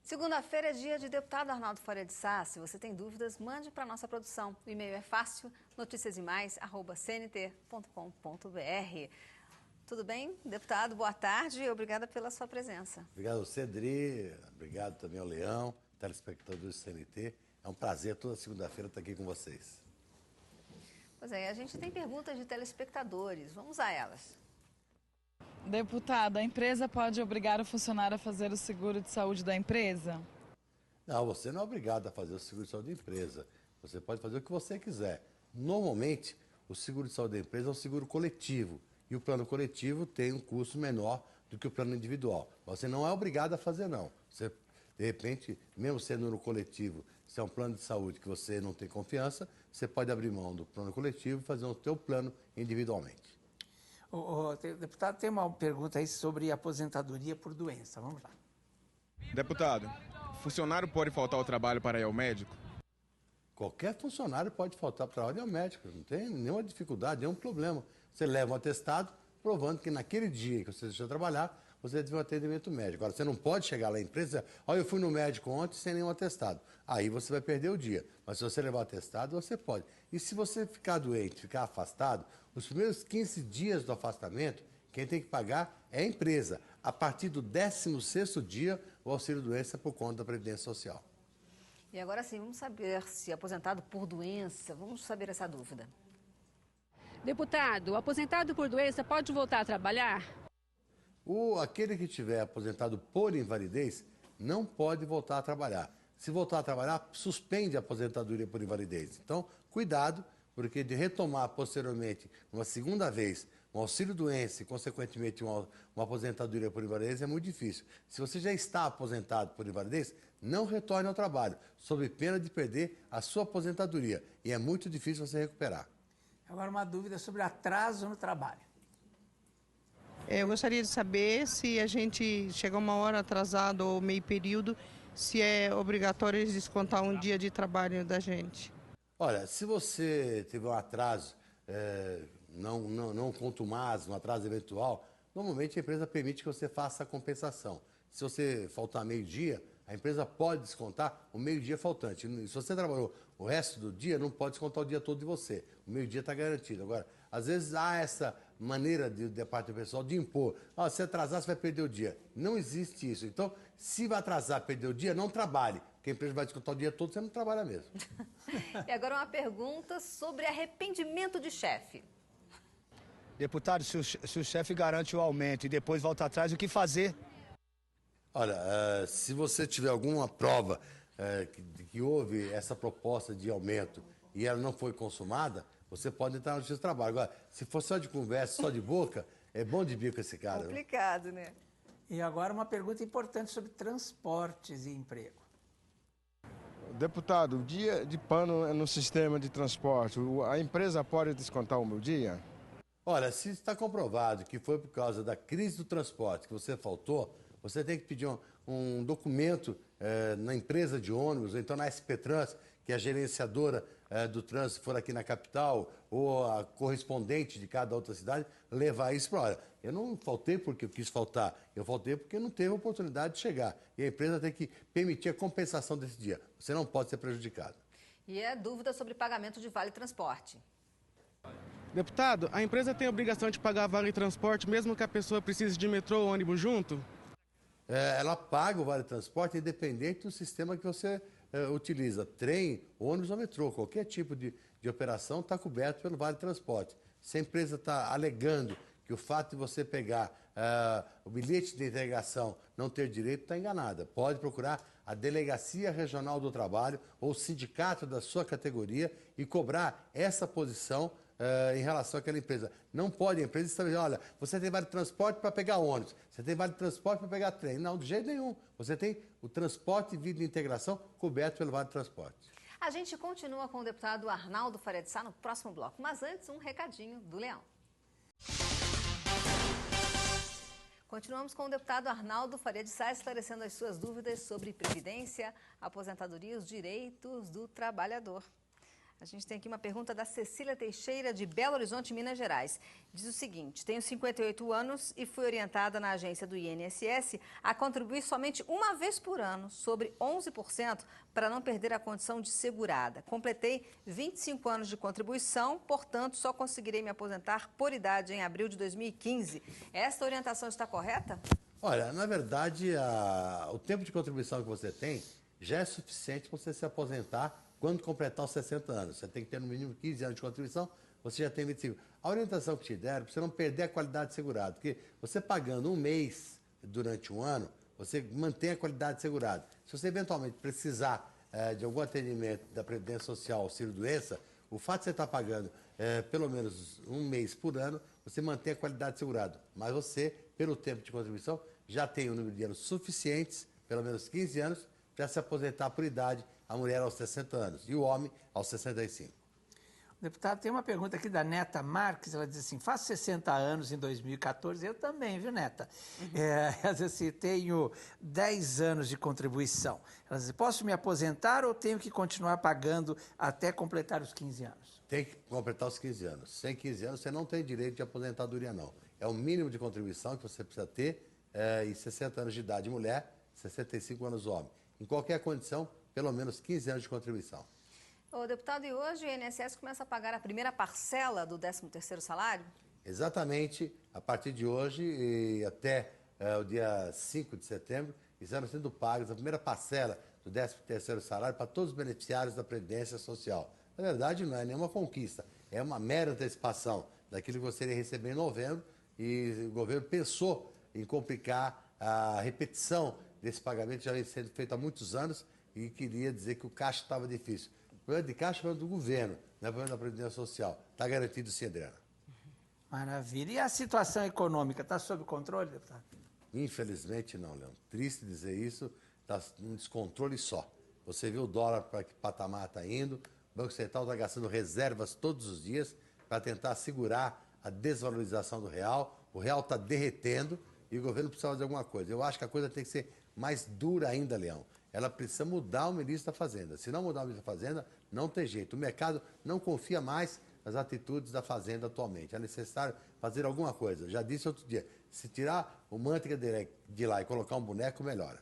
Segunda-feira é dia de deputado Arnaldo Faria de Sá. Se você tem dúvidas, mande para a nossa produção. O e-mail é fácil, noticiasemais@cnt.com.br. Tudo bem, deputado? Boa tarde e obrigada pela sua presença. Obrigado ao Cedri, obrigado também ao Leão, telespectadores do CNT. É um prazer toda segunda-feira estar aqui com vocês. Pois é, a gente tem perguntas de telespectadores. Vamos a elas. Deputado, a empresa pode obrigar o funcionário a fazer o seguro de saúde da empresa? Não, você não é obrigado a fazer o seguro de saúde da empresa. Você pode fazer o que você quiser. Normalmente, o seguro de saúde da empresa é um seguro coletivo. E o plano coletivo tem um custo menor do que o plano individual. Você não é obrigado a fazer, não. Você, de repente, mesmo sendo no coletivo, se é um plano de saúde que você não tem confiança, você pode abrir mão do plano coletivo e fazer o seu plano individualmente. O deputado, tem uma pergunta aí sobre aposentadoria por doença. Vamos lá. Deputado, funcionário pode faltar ao trabalho para ir ao médico? Qualquer funcionário pode faltar para o trabalho e ao médico. Não tem nenhuma dificuldade, nenhum problema. Você leva um atestado provando que naquele dia que você deixou de trabalhar, você teve um atendimento médico. Agora, você não pode chegar lá na empresa e dizer, olha, eu fui no médico ontem sem nenhum atestado. Aí você vai perder o dia. Mas se você levar o atestado, você pode. E se você ficar doente, ficar afastado, os primeiros 15 dias do afastamento, quem tem que pagar é a empresa. A partir do 16º dia, o auxílio-doença é por conta da Previdência Social. E agora sim, vamos saber se aposentado por doença, vamos saber essa dúvida. Deputado, o aposentado por doença pode voltar a trabalhar? Aquele que estiver aposentado por invalidez não pode voltar a trabalhar. Se voltar a trabalhar, suspende a aposentadoria por invalidez. Então, cuidado, porque de retomar posteriormente, uma segunda vez, um auxílio-doença e, consequentemente, uma aposentadoria por invalidez é muito difícil. Se você já está aposentado por invalidez, não retorne ao trabalho, sob pena de perder a sua aposentadoria. E é muito difícil você recuperar. Agora uma dúvida sobre atraso no trabalho. Eu gostaria de saber se a gente chega uma hora atrasado ou meio período, se é obrigatório eles descontar um dia de trabalho da gente. Olha, se você tiver um atraso não contumaz, um atraso eventual, normalmente a empresa permite que você faça a compensação. Se você faltar meio-dia, a empresa pode descontar o meio-dia faltante. Se você trabalhou o resto do dia, não pode descontar o dia todo de você. O meio-dia está garantido. Agora, às vezes há essa maneira de parte do pessoal de impor. Se atrasar, você vai perder o dia. Não existe isso. Então, se vai atrasar, perder o dia, não trabalhe. Porque a empresa vai descontar o dia todo, você não trabalha mesmo. E agora uma pergunta sobre arrependimento de chefe. Deputado, se o chefe garante o aumento e depois volta atrás, o que fazer? Olha, se você tiver alguma prova que houve essa proposta de aumento e ela não foi consumada, você pode entrar no Justiça do Trabalho. Agora, se for só de conversa, só de boca, é bom de bico esse cara. Complicado, né? E agora uma pergunta importante sobre transportes e emprego. Deputado, dia de pano no sistema de transporte, a empresa pode descontar o meu dia? Olha, se está comprovado que foi por causa da crise do transporte que você faltou, você tem que pedir um documento na empresa de ônibus, ou então na SP Trans, que é a gerenciadora do trânsito, for aqui na capital, ou a correspondente de cada outra cidade, levar isso para, olha, eu não faltei porque eu quis faltar, eu faltei porque não teve oportunidade de chegar. E a empresa tem que permitir a compensação desse dia. Você não pode ser prejudicado. E é dúvida sobre pagamento de vale transporte. Deputado, a empresa tem a obrigação de pagar vale transporte mesmo que a pessoa precise de metrô ou ônibus junto? Ela paga o vale transporte independente do sistema que você utiliza. Trem, ônibus ou metrô, qualquer tipo de operação está coberto pelo vale transporte. Se a empresa está alegando que o fato de você pegar o bilhete de integração não ter direito, está enganada. Pode procurar a Delegacia Regional do Trabalho ou o sindicato da sua categoria e cobrar essa posição em relação àquela empresa. Não pode a empresa estabelecer, olha, você tem vale transporte para pegar ônibus, você tem vale transporte para pegar trem. Não, de jeito nenhum. Você tem o transporte e vida de integração coberto pelo vale transporte. A gente continua com o deputado Arnaldo Faria de Sá no próximo bloco, mas antes um recadinho do Leão. Continuamos com o deputado Arnaldo Faria de Sá esclarecendo as suas dúvidas sobre previdência, aposentadoria e os direitos do trabalhador. A gente tem aqui uma pergunta da Cecília Teixeira, de Belo Horizonte, Minas Gerais. Diz o seguinte: tenho 58 anos e fui orientada na agência do INSS a contribuir somente uma vez por ano, sobre 11%, para não perder a condição de segurada. Completei 25 anos de contribuição, portanto, só conseguirei me aposentar por idade em abril de 2015. Esta orientação está correta? Olha, na verdade, o tempo de contribuição que você tem já é suficiente para você se aposentar quando completar os 60 anos. Você tem que ter no mínimo 15 anos de contribuição, você já tem 25. A orientação que te deram é para você não perder a qualidade de segurado, porque você pagando um mês durante um ano, você mantém a qualidade de segurado. Se você eventualmente precisar de algum atendimento da Previdência Social, auxílio-doença, o fato de você estar pagando pelo menos um mês por ano, você mantém a qualidade de segurado. Mas você, pelo tempo de contribuição, já tem um número de anos suficientes, pelo menos 15 anos, para se aposentar por idade, a mulher aos 60 anos e o homem aos 65. Deputado, tem uma pergunta aqui da Neta Marques, ela diz assim: faço 60 anos em 2014, eu também, viu, Neta? Ela diz assim: tenho 10 anos de contribuição. Ela diz: posso me aposentar ou tenho que continuar pagando até completar os 15 anos? Tem que completar os 15 anos. Sem 15 anos, você não tem direito de aposentadoria, não. É o mínimo de contribuição que você precisa ter, e 60 anos de idade mulher, 65 anos homem. Em qualquer condição, pelo menos 15 anos de contribuição. Ô, deputado, e hoje o INSS começa a pagar a primeira parcela do 13º salário? Exatamente, a partir de hoje e até o dia 5 de setembro, estarão sendo pagas a primeira parcela do 13º salário para todos os beneficiários da Previdência Social. Na verdade, não é nenhuma conquista, é uma mera antecipação daquilo que você iria receber em novembro, e o governo pensou em complicar a repetição desse pagamento, já vem sendo feito há muitos anos, e queria dizer que o caixa estava difícil. O problema de caixa é o problema do governo, não é o problema da Previdência Social. Está garantido sim, Adriana. Maravilha. E a situação econômica está sob controle, deputado? Infelizmente não, Leão. Triste dizer isso, está um descontrole só. Você viu o dólar para que patamar está indo, o Banco Central está gastando reservas todos os dias para tentar segurar a desvalorização do real, o real está derretendo e o governo precisa fazer alguma coisa. Eu acho que a coisa tem que ser mais dura ainda, Leão. Ela precisa mudar o ministro da Fazenda. Se não mudar o ministro da Fazenda, não tem jeito. O mercado não confia mais nas atitudes da Fazenda atualmente. É necessário fazer alguma coisa. Já disse outro dia, se tirar o manteiga de lá e colocar um boneco, melhora.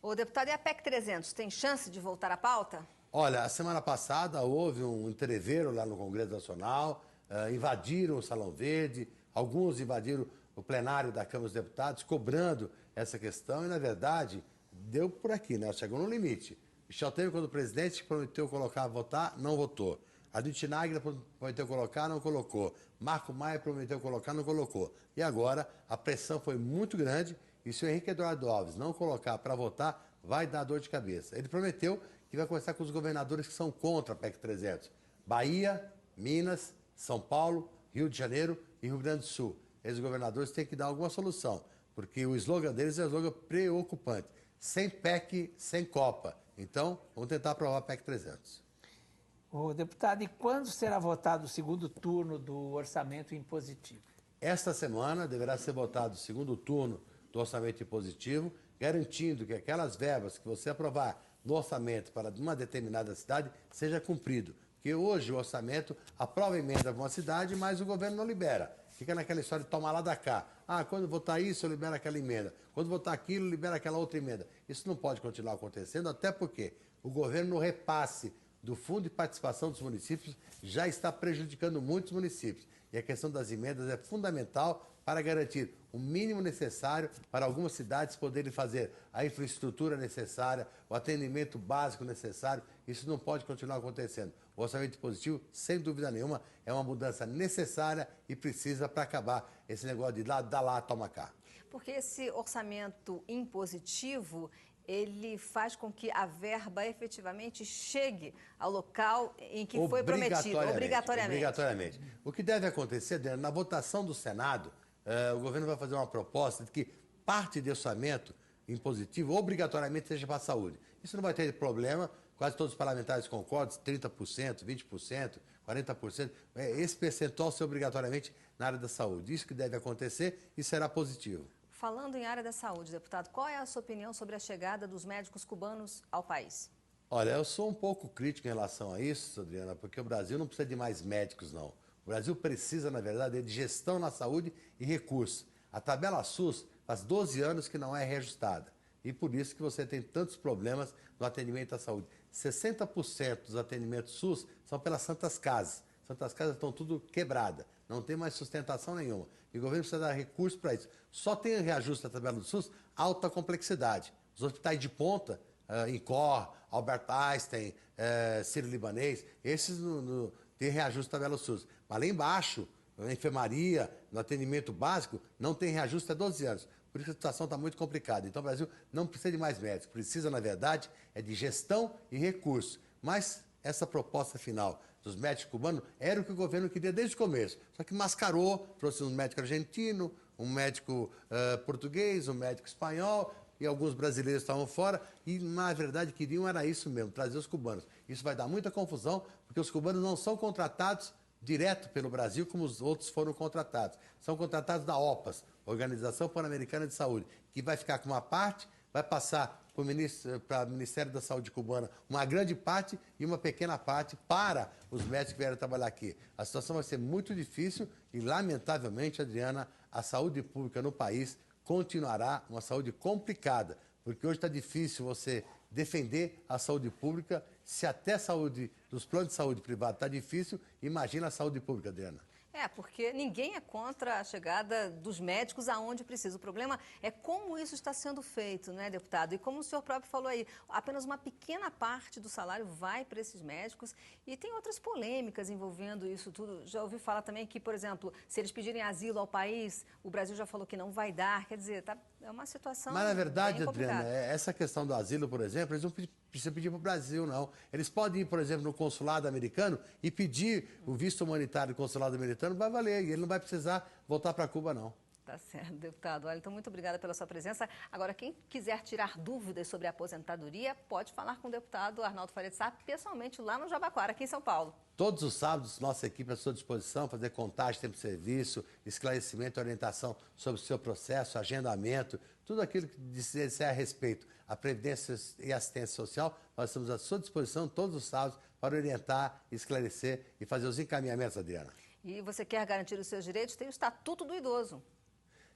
Ô, deputado, e a PEC 300 tem chance de voltar à pauta? Olha, a semana passada houve um entreveiro lá no Congresso Nacional, invadiram o Salão Verde, alguns invadiram o plenário da Câmara dos Deputados, cobrando essa questão e, na verdade, deu por aqui, né? Chegou no limite. Michel Temer, quando o presidente prometeu colocar a votar, não votou. Adilson Tinaglia prometeu colocar, não colocou. Marco Maia prometeu colocar, não colocou. E agora a pressão foi muito grande e se o Henrique Eduardo Alves não colocar para votar, vai dar dor de cabeça. Ele prometeu que vai conversar com os governadores que são contra a PEC 300. Bahia, Minas, São Paulo, Rio de Janeiro e Rio Grande do Sul. Esses governadores têm que dar alguma solução, porque o slogan deles é um slogan preocupante. Sem PEC, sem Copa. Então, vamos tentar aprovar a PEC 300. Ô, deputado, e quando será votado o segundo turno do orçamento impositivo? Esta semana deverá ser votado o segundo turno do orçamento impositivo, garantindo que aquelas verbas que você aprovar no orçamento para uma determinada cidade seja cumprido. Porque hoje o orçamento aprova emenda para uma cidade, mas o governo não libera. Fica naquela história de tomar lá da cá. Ah, quando votar isso, eu libero aquela emenda. Quando votar aquilo, libera aquela outra emenda. Isso não pode continuar acontecendo, até porque o governo, no repasse do Fundo de Participação dos Municípios, já está prejudicando muitos municípios. E a questão das emendas é fundamental para garantir o mínimo necessário para algumas cidades poderem fazer a infraestrutura necessária, o atendimento básico necessário. Isso não pode continuar acontecendo. O orçamento positivo, sem dúvida nenhuma, é uma mudança necessária e precisa para acabar esse negócio de dar lá, toma cá. Porque esse orçamento impositivo, ele faz com que a verba efetivamente chegue ao local em que foi prometido, obrigatoriamente. O que deve acontecer, Adriana, na votação do Senado, o governo vai fazer uma proposta de que parte de orçamento impositivo obrigatoriamente seja para a saúde. Isso não vai ter problema, quase todos os parlamentares concordam, 30%, 20%, 40%. Esse percentual ser obrigatoriamente na área da saúde. Isso que deve acontecer e será positivo. Falando em área da saúde, deputado, qual é a sua opinião sobre a chegada dos médicos cubanos ao país? Olha, eu sou um pouco crítico em relação a isso, Adriana, porque o Brasil não precisa de mais médicos, não. O Brasil precisa, na verdade, de gestão na saúde e recursos. A tabela SUS faz 12 anos que não é reajustada. E por isso que você tem tantos problemas no atendimento à saúde. 60% dos atendimentos SUS são pelas Santas Casas. Santas Casas estão tudo quebradas, não tem mais sustentação nenhuma. E o governo precisa dar recursos para isso. Só tem reajuste da tabela do SUS alta complexidade. Os hospitais de ponta, INCOR, Albert Einstein, Sírio-Libanês, esses têm reajuste da tabela do SUS. Mas lá embaixo, na enfermaria, no atendimento básico, não tem reajuste há 12 anos. Por isso a situação está muito complicada. Então o Brasil não precisa de mais médicos, precisa, na verdade, de gestão e recursos. Mas essa proposta final dos médicos cubanos era o que o governo queria desde o começo. Só que mascarou, trouxe um médico argentino, um médico português, um médico espanhol, e alguns brasileiros estavam fora, e na verdade queriam era isso mesmo, trazer os cubanos. Isso vai dar muita confusão, porque os cubanos não são contratados direto pelo Brasil, como os outros foram contratados. São contratados da OPAS, Organização Pan-Americana de Saúde, que vai ficar com uma parte, vai passar para o Ministério da Saúde cubana uma grande parte e uma pequena parte para os médicos que vieram trabalhar aqui. A situação vai ser muito difícil e, lamentavelmente, Adriana, a saúde pública no país continuará uma saúde complicada, porque hoje está difícil você defender a saúde pública. Se até a saúde dos planos de saúde privado está difícil, imagina a saúde pública, Adriana. Porque ninguém é contra a chegada dos médicos aonde precisa. O problema é como isso está sendo feito, né, deputado? E como o senhor próprio falou aí, apenas uma pequena parte do salário vai para esses médicos e tem outras polêmicas envolvendo isso tudo. Já ouvi falar também que, por exemplo, se eles pedirem asilo ao país, o Brasil já falou que não vai dar. Quer dizer, é uma situação Mas, na verdade, bem Adriana, complicada. essa questão do asilo, por exemplo, eles não precisam pedir para o Brasil, não. Eles podem ir, por exemplo, no consulado americano e pedir o visto humanitário do consulado americano, vai valer, e ele não vai precisar voltar para Cuba, não. Tá certo, deputado. Olha, então, muito obrigada pela sua presença. Agora, quem quiser tirar dúvidas sobre a aposentadoria, pode falar com o deputado Arnaldo Faria de Sá pessoalmente lá no Jabaquara, aqui em São Paulo. Todos os sábados, nossa equipe à sua disposição, fazer contagem, tempo de serviço, esclarecimento e orientação sobre o seu processo, agendamento, tudo aquilo que disser a respeito à Previdência e Assistência Social, nós estamos à sua disposição todos os sábados para orientar, esclarecer e fazer os encaminhamentos, Adriana. E você quer garantir os seus direitos? Tem o Estatuto do Idoso.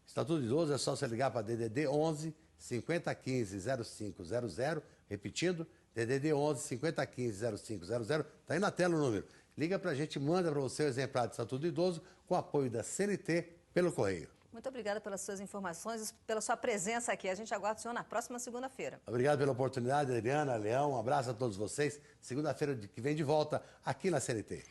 Estatuto do Idoso é só você ligar para DDD 11 5015 0500, repetindo, DDD 11 5015 0500, está aí na tela o número. Liga para a gente, manda para você o exemplar do Estatuto do Idoso com apoio da CNT pelo correio. Muito obrigada pelas suas informações e pela sua presença aqui. A gente aguarda o senhor na próxima segunda-feira. Obrigado pela oportunidade, Adriana, Leão, um abraço a todos vocês. Segunda-feira que vem de volta aqui na CNT.